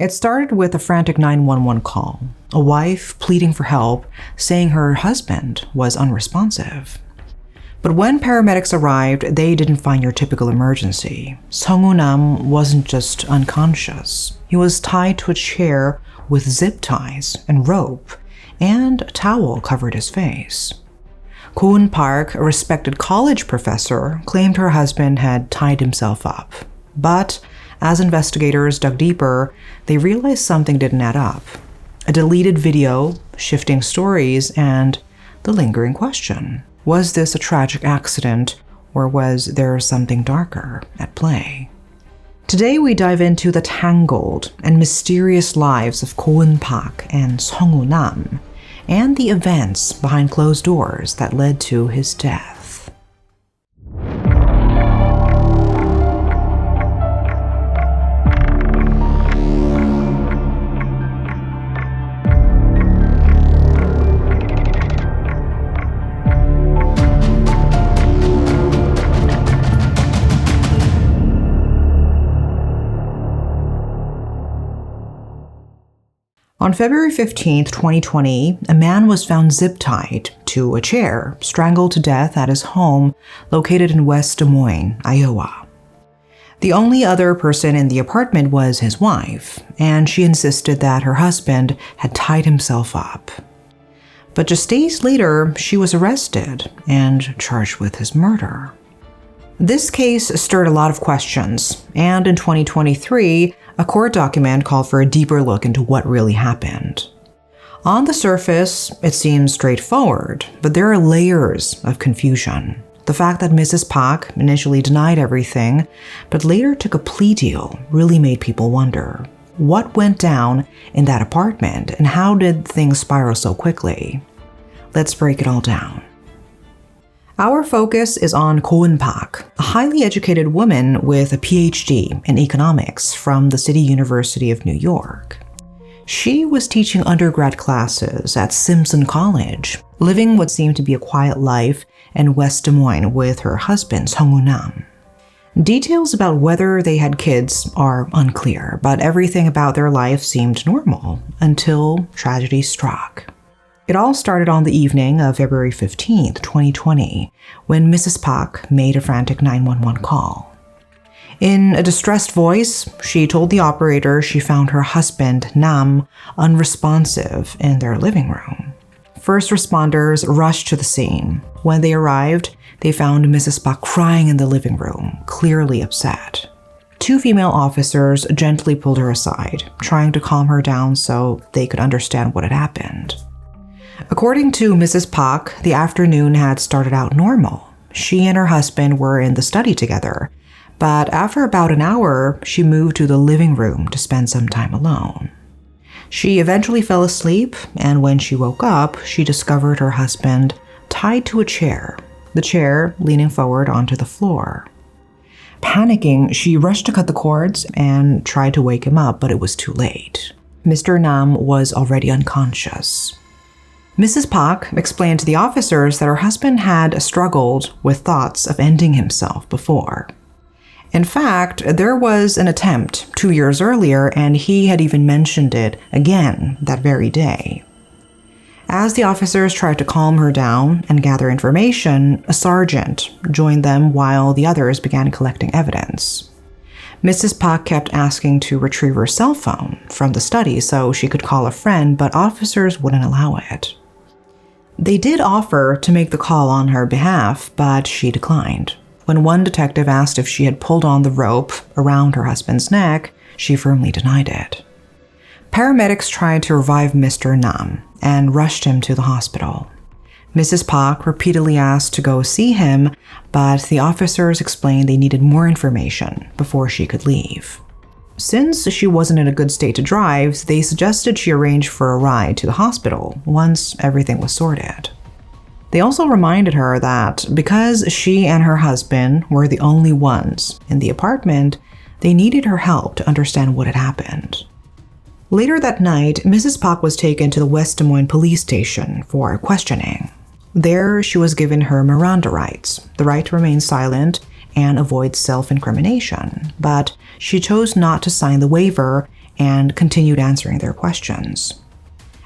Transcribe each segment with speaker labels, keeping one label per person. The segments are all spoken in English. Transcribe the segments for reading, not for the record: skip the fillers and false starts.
Speaker 1: It started with a frantic 911 call, a wife pleading for help, saying her husband was unresponsive. But when paramedics arrived, they didn't find your typical emergency. Nam wasn't just unconscious. He was tied to a chair with zip ties and rope, and a towel covered his face. Gowun Park, a respected college professor, claimed her husband had tied himself up. But as investigators dug deeper, they realized something didn't add up. A deleted video, shifting stories, and the lingering question. Was this a tragic accident, or was there something darker at play? Today we dive into the tangled and mysterious lives of Gowun Park and Nam, and the events behind closed doors that led to his death. On February 15, 2020, a man was found zip-tied to a chair, strangled to death at his home located in West Des Moines, Iowa. The only other person in the apartment was his wife, and she insisted that her husband had tied himself up. But just days later, she was arrested and charged with his murder. This case stirred a lot of questions, and in 2023, a court document called for a deeper look into what really happened. On the surface, it seems straightforward, but there are layers of confusion. The fact that Mrs. Park initially denied everything, but later took a plea deal, really made people wonder. What went down in that apartment, and how did things spiral so quickly? Let's break it all down. Our focus is on Gowun Park, a highly educated woman with a PhD in economics from the City University of New York. She was teaching undergrad classes at Simpson College, living what seemed to be a quiet life in West Des Moines with her husband, Nam. Details about whether they had kids are unclear, but everything about their life seemed normal until tragedy struck. It all started on the evening of February 15, 2020, when Mrs. Park made a frantic 911 call. In a distressed voice, she told the operator she found her husband, Nam, unresponsive in their living room. First responders rushed to the scene. When they arrived, they found Mrs. Park crying in the living room, clearly upset. Two female officers gently pulled her aside, trying to calm her down so they could understand what had happened. According to Mrs. Park, the afternoon had started out normal. She and her husband were in the study together, but after about an hour, she moved to the living room to spend some time alone. She eventually fell asleep, and when she woke up, she discovered her husband tied to a chair, the chair leaning forward onto the floor. Panicking, she rushed to cut the cords and tried to wake him up, but it was too late. Mr. Nam was already unconscious. Mrs. Park explained to the officers that her husband had struggled with thoughts of ending himself before. In fact, there was an attempt 2 years earlier, and he had even mentioned it again that very day. As the officers tried to calm her down and gather information, a sergeant joined them while the others began collecting evidence. Mrs. Park kept asking to retrieve her cell phone from the study so she could call a friend, but officers wouldn't allow it. They did offer to make the call on her behalf, but she declined. When one detective asked if she had pulled on the rope around her husband's neck, she firmly denied it. Paramedics tried to revive Mr. Nam and rushed him to the hospital. Mrs. Park repeatedly asked to go see him, but the officers explained they needed more information before she could leave. Since she wasn't in a good state to drive, they suggested she arrange for a ride to the hospital once everything was sorted. They also reminded her that because she and her husband were the only ones in the apartment, they needed her help to understand what had happened. Later that night, Mrs. Park was taken to the West Des Moines police station for questioning. There, she was given her Miranda rights, the right to remain silent and avoid self-incrimination, but she chose not to sign the waiver and continued answering their questions.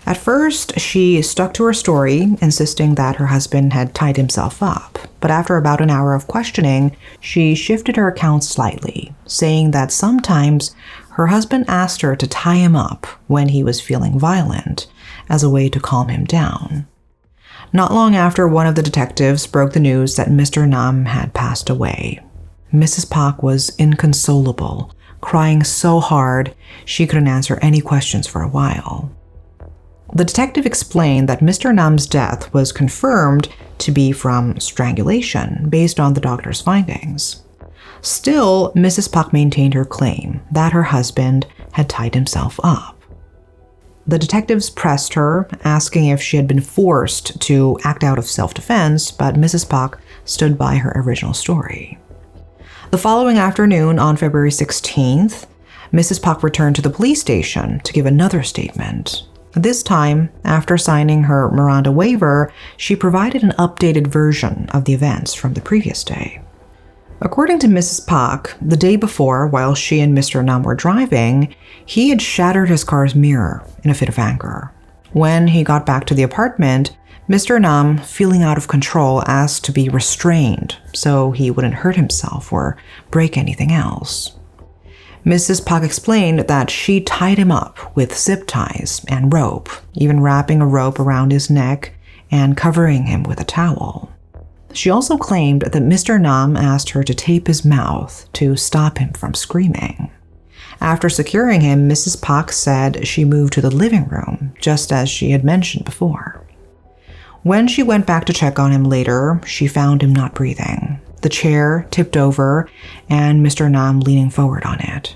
Speaker 1: At first, she stuck to her story, insisting that her husband had tied himself up. But after about an hour of questioning, she shifted her account slightly, saying that sometimes her husband asked her to tie him up when he was feeling violent, as a way to calm him down. Not long after, one of the detectives broke the news that Mr. Nam had passed away. Mrs. Pak was inconsolable, crying so hard she couldn't answer any questions for a while. The detective explained that Mr. Nam's death was confirmed to be from strangulation based on the doctor's findings. Still, Mrs. Pak maintained her claim that her husband had tied himself up. The detectives pressed her, asking if she had been forced to act out of self-defense, but Mrs. Pak stood by her original story. The following afternoon, on February 16th, Mrs. Pak returned to the police station to give another statement. This time, after signing her Miranda waiver, she provided an updated version of the events from the previous day. According to Mrs. Pak, the day before, while she and Mr. Nam were driving, he had shattered his car's mirror in a fit of anger. When he got back to the apartment, Mr. Nam, feeling out of control, asked to be restrained so he wouldn't hurt himself or break anything else. Mrs. Pak explained that she tied him up with zip ties and rope, even wrapping a rope around his neck and covering him with a towel. She also claimed that Mr. Nam asked her to tape his mouth to stop him from screaming. After securing him, Mrs. Pak said she moved to the living room, just as she had mentioned before. When she went back to check on him later, she found him not breathing, the chair tipped over, and Mr. Nam leaning forward on it.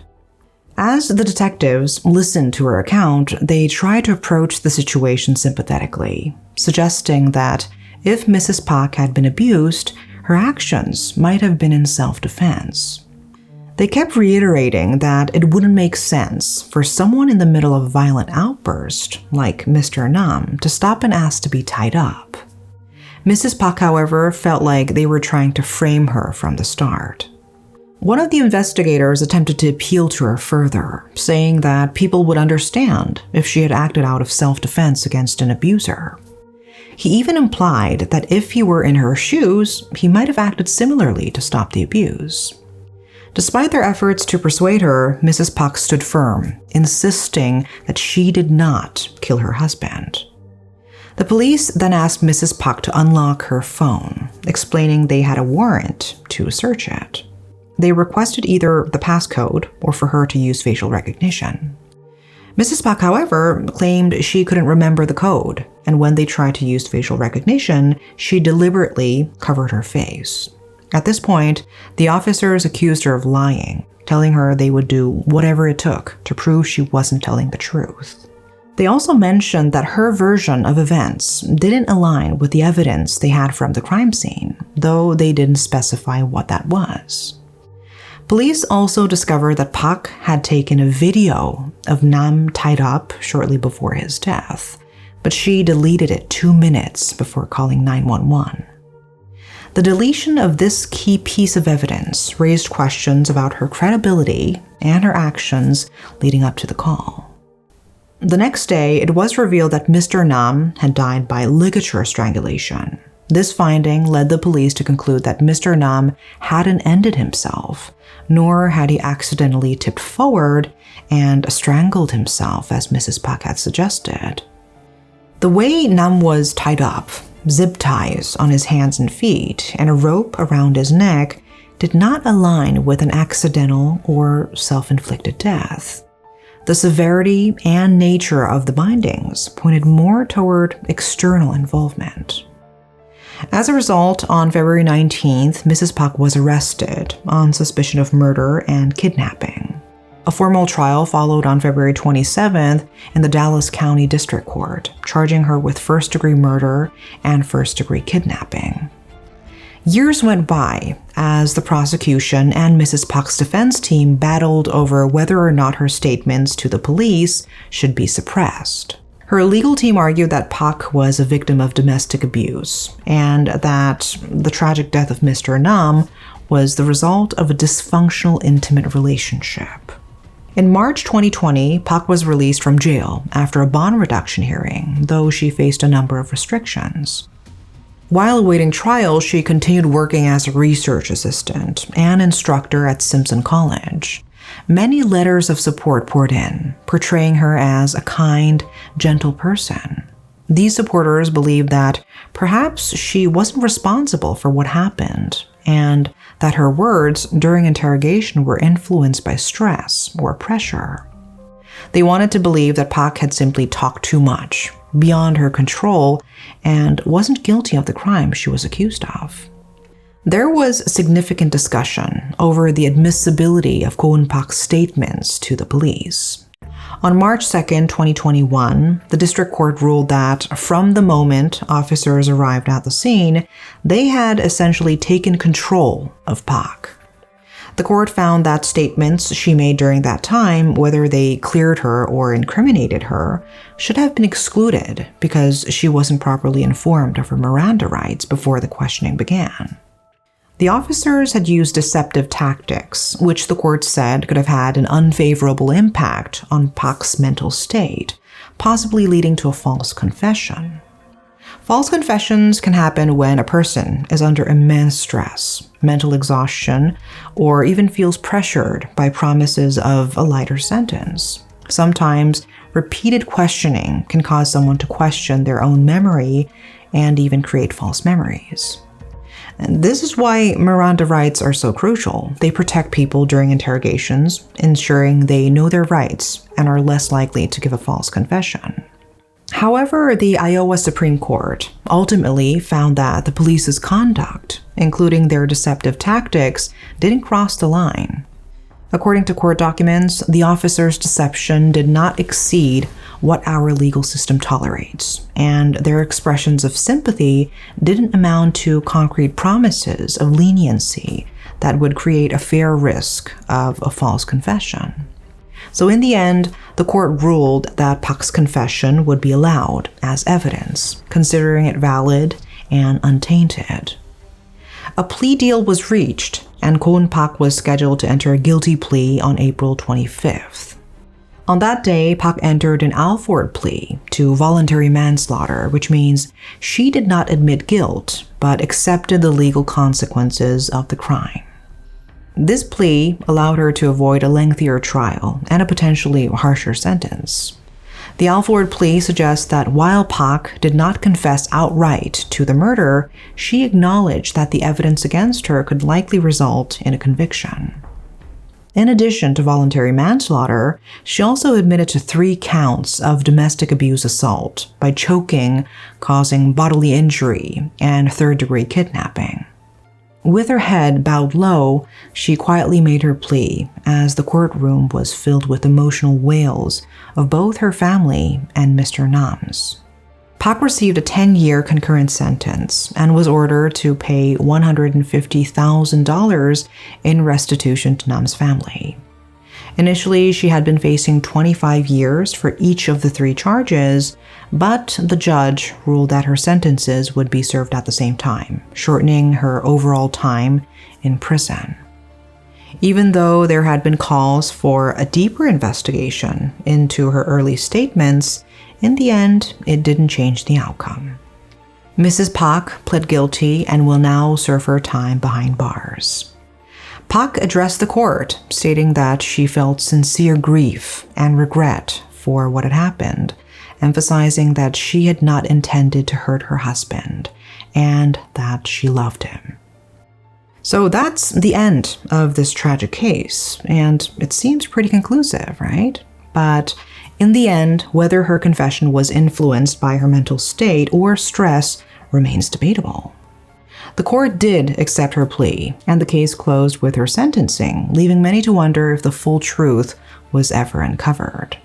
Speaker 1: As the detectives listened to her account, they tried to approach the situation sympathetically, suggesting that if Mrs. Pak had been abused, her actions might have been in self-defense. They kept reiterating that it wouldn't make sense for someone in the middle of a violent outburst, like Mr. Nam, to stop and ask to be tied up. Mrs. Pak, however, felt like they were trying to frame her from the start. One of the investigators attempted to appeal to her further, saying that people would understand if she had acted out of self-defense against an abuser. He even implied that if he were in her shoes, he might have acted similarly to stop the abuse. Despite their efforts to persuade her, Mrs. Pak stood firm, insisting that she did not kill her husband. The police then asked Mrs. Pak to unlock her phone, explaining they had a warrant to search it. They requested either the passcode or for her to use facial recognition. Mrs. Pak, however, claimed she couldn't remember the code, and when they tried to use facial recognition, she deliberately covered her face. At this point, the officers accused her of lying, telling her they would do whatever it took to prove she wasn't telling the truth. They also mentioned that her version of events didn't align with the evidence they had from the crime scene, though they didn't specify what that was. Police also discovered that Pak had taken a video of Nam tied up shortly before his death, but she deleted it 2 minutes before calling 911. The deletion of this key piece of evidence raised questions about her credibility and her actions leading up to the call. The next day, it was revealed that Mr. Nam had died by ligature strangulation. This finding led the police to conclude that Mr. Nam hadn't ended himself, nor had he accidentally tipped forward and strangled himself as Mrs. Pak had suggested. The way Nam was tied up, zip ties on his hands and feet, and a rope around his neck did not align with an accidental or self-inflicted death. The severity and nature of the bindings pointed more toward external involvement. As a result, on February 19th, Mrs. Pak was arrested on suspicion of murder and kidnapping. A formal trial followed on February 27th in the Dallas County District Court, charging her with first-degree murder and first-degree kidnapping. Years went by as the prosecution and Mrs. Pak's defense team battled over whether or not her statements to the police should be suppressed. Her legal team argued that Pak was a victim of domestic abuse and that the tragic death of Mr. Nam was the result of a dysfunctional intimate relationship. In March 2020, Pak was released from jail after a bond reduction hearing, though she faced a number of restrictions. While awaiting trial, she continued working as a research assistant and instructor at Simpson College. Many letters of support poured in, portraying her as a kind, gentle person. These supporters believed that perhaps she wasn't responsible for what happened, and that her words during interrogation were influenced by stress or pressure. They wanted to believe that Pak had simply talked too much, beyond her control, and wasn't guilty of the crime she was accused of. There was significant discussion over the admissibility of Gowun Pak's statements to the police. On March 2, 2021, the district court ruled that from the moment officers arrived at the scene, they had essentially taken control of Pak. The court found that statements she made during that time, whether they cleared her or incriminated her, should have been excluded because she wasn't properly informed of her Miranda rights before the questioning began. The officers had used deceptive tactics, which the court said could have had an unfavorable impact on Pak's mental state, possibly leading to a false confession. False confessions can happen when a person is under immense stress, mental exhaustion, or even feels pressured by promises of a lighter sentence. Sometimes, repeated questioning can cause someone to question their own memory and even create false memories. And this is why Miranda rights are so crucial. They protect people during interrogations, ensuring they know their rights and are less likely to give a false confession. However, the Iowa Supreme Court ultimately found that the police's conduct, including their deceptive tactics, didn't cross the line. According to court documents, the officers' deception did not exceed what our legal system tolerates, and their expressions of sympathy didn't amount to concrete promises of leniency that would create a fair risk of a false confession. So in the end, the court ruled that Pak's confession would be allowed as evidence, considering it valid and untainted. A plea deal was reached, and Gowun Pak was scheduled to enter a guilty plea on April 25th. On that day, Pak entered an Alford plea to voluntary manslaughter, which means she did not admit guilt, but accepted the legal consequences of the crime. This plea allowed her to avoid a lengthier trial and a potentially harsher sentence. The Alford plea suggests that while Pak did not confess outright to the murder, she acknowledged that the evidence against her could likely result in a conviction. In addition to voluntary manslaughter, she also admitted to 3 counts of domestic abuse assault by choking, causing bodily injury, and third-degree kidnapping. With her head bowed low, she quietly made her plea as the courtroom was filled with emotional wails of both her family and Mr. Nam's. Pak received a 10-year concurrent sentence and was ordered to pay $150,000 in restitution to Nam's family. Initially, she had been facing 25 years for each of the 3 charges, but the judge ruled that her sentences would be served at the same time, shortening her overall time in prison. Even though there had been calls for a deeper investigation into her early statements, in the end, it didn't change the outcome. Mrs. Pak pled guilty and will now serve her time behind bars. Pak addressed the court, stating that she felt sincere grief and regret for what had happened, emphasizing that she had not intended to hurt her husband and that she loved him. So that's the end of this tragic case, and it seems pretty conclusive, right? But in the end, whether her confession was influenced by her mental state or stress remains debatable. The court did accept her plea, and the case closed with her sentencing, leaving many to wonder if the full truth was ever uncovered.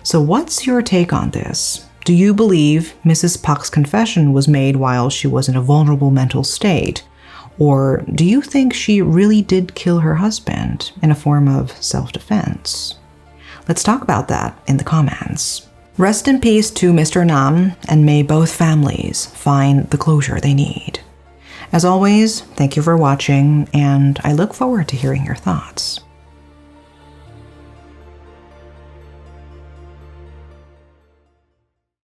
Speaker 1: So what's your take on this? Do you believe Mrs. Pak's confession was made while she was in a vulnerable mental state? Or do you think she really did kill her husband in a form of self-defense? Let's talk about that in the comments. Rest in peace to Mr. Nam, and may both families find the closure they need. As always, thank you for watching, and I look forward to hearing your thoughts.